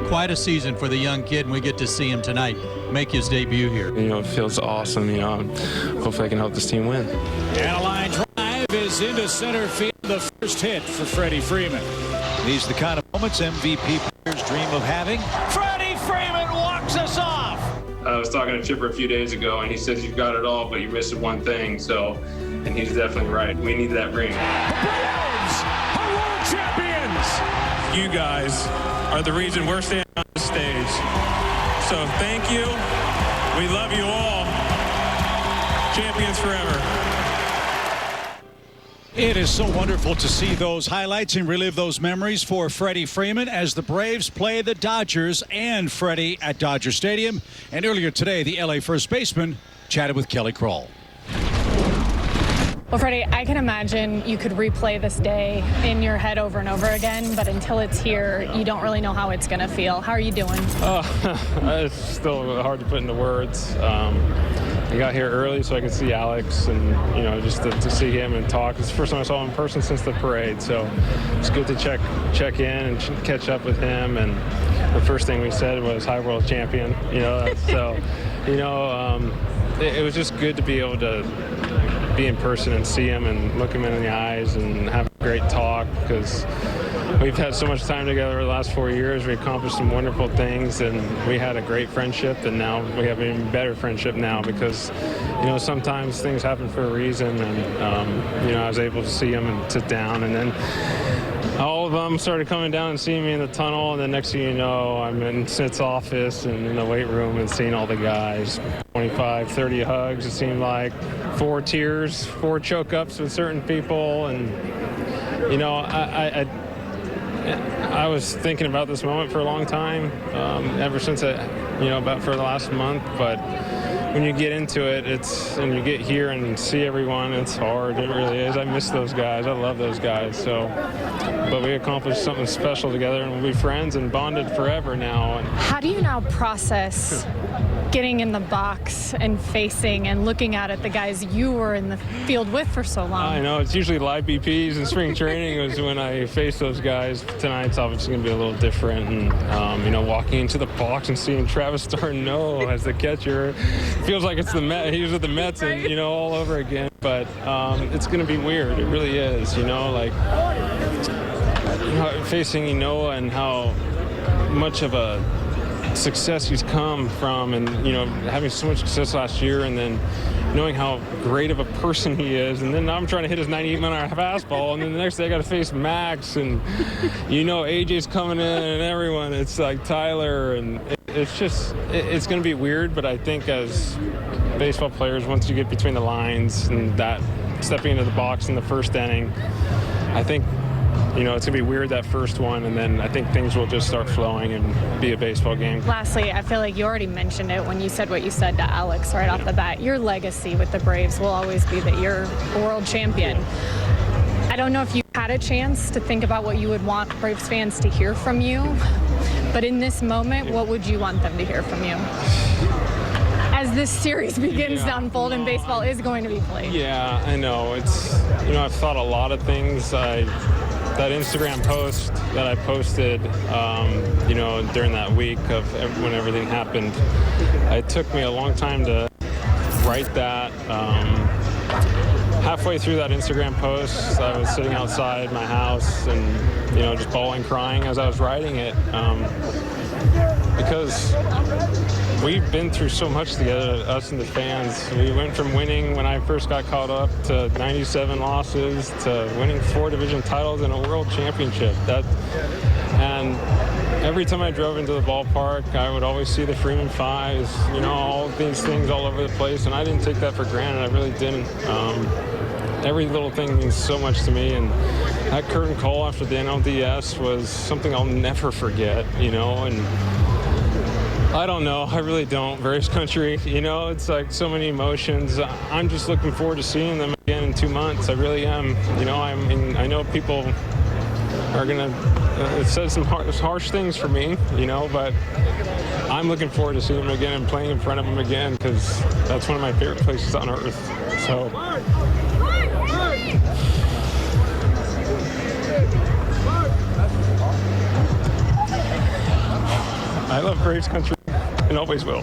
quite a season for the young kid, and we get to see him tonight make his debut here. You know, it feels awesome. You know, hopefully I can help this team win. And a line drive is into center field. The first hit for Freddie Freeman. These are the kind of moments MVP players dream of having. Freddie Freeman walks us off. I was talking to Chipper a few days ago, and he says you've got it all, but you're missing one thing. So, and he's definitely right. We need that ring. The Braves are world champions. You guys are the reason we're standing on the stage. So thank you. We love you all. Champions forever. It is so wonderful to see those highlights and relive those memories for Freddie Freeman as the Braves play the Dodgers and Freddie at Dodger Stadium. And earlier today, the LA first baseman chatted with Kelly Kroll. Well, Freddie, I can imagine you could replay this day in your head over and over again, but until it's here, you don't really know how it's going to feel. How are you doing? It's still hard to put into words. I got here early so I could see Alex and, you know, just to see him and talk. It's the first time I saw him in person since the parade, so it's good to check in and catch up with him. And the first thing we said was, "Hi, world champion," you know, so, you know, it was just good to be able to be in person and see him and look him in the eyes and have a great talk, because we've had so much time together the last 4 years. We accomplished some wonderful things, and we had a great friendship, and now we have an even better friendship now because, you know, sometimes things happen for a reason. And, you know, I was able to see him and sit down, and then all of them started coming down and seeing me in the tunnel, and then next thing you know, I'm in Sid's office and in the weight room and seeing all the guys. 25, 30 hugs, it seemed like, 4 tears, 4 choke-ups with certain people. And, you know, I was thinking about this moment for a long time, ever since, you know, about for the last month. But when you get into it, and you get here and see everyone, it's hard. It really is. I miss those guys. I love those guys. So, but we accomplished something special together, and we'll be friends and bonded forever now. How do you now process getting in the box and facing and looking out at the guys you were in the field with for so long? I know, it's usually live BPs and spring training was when I face those guys. Tonight's obviously going to be a little different, and you know, walking into the box and seeing Travis d'Arnaud as the catcher, feels like it's the Mets. He was with the Mets, and, you know, all over again. But it's going to be weird. It really is. You know, like, you know, facing Inoa and how much of a success he's come from, and, you know, having so much success last year, and then knowing how great of a person he is, and then now I'm trying to hit his 98-mile fastball, and then the next day I got to face Max, and, you know, AJ's coming in, and everyone. It's like Tyler, and it's just, it's going to be weird. But I think as baseball players, once you get between the lines and that stepping into the box in the first inning, I think, you know, it's going to be weird that first one, and then I think things will just start flowing and be a baseball game. Lastly, I feel like you already mentioned it when you said what you said to Alex right off the bat. Your legacy with the Braves will always be that you're a world champion. I don't know if you had a chance to think about what you would want Braves fans to hear from you, but in this moment, what would you want them to hear from you? As this series begins to unfold and baseball is going to be played. Yeah, I know. It's, you know, I've thought a lot of things. That Instagram post that I posted, you know, during that week of when everything happened, it took me a long time to write that. Halfway through that Instagram post, I was sitting outside my house and, you know, just bawling, crying as I was writing it, because we've been through so much together, us and the fans. We went from winning when I first got caught up to 97 losses to winning 4 division titles and a world championship. And every time I drove into the ballpark, I would always see the Freeman 5s, you know, all these things all over the place, and I didn't take that for granted. I really didn't. Every little thing means so much to me, and that curtain call after the NLDS was something I'll never forget, you know. And I don't know, I really don't. Various country, you know, it's like so many emotions. I'm just looking forward to seeing them again in 2 months. I really am. You know, I mean, I know people are gonna it said some harsh things for me, you know, but I'm looking forward to seeing them again and playing in front of them again, because that's one of my favorite places on earth. So. I love Braves country and always will.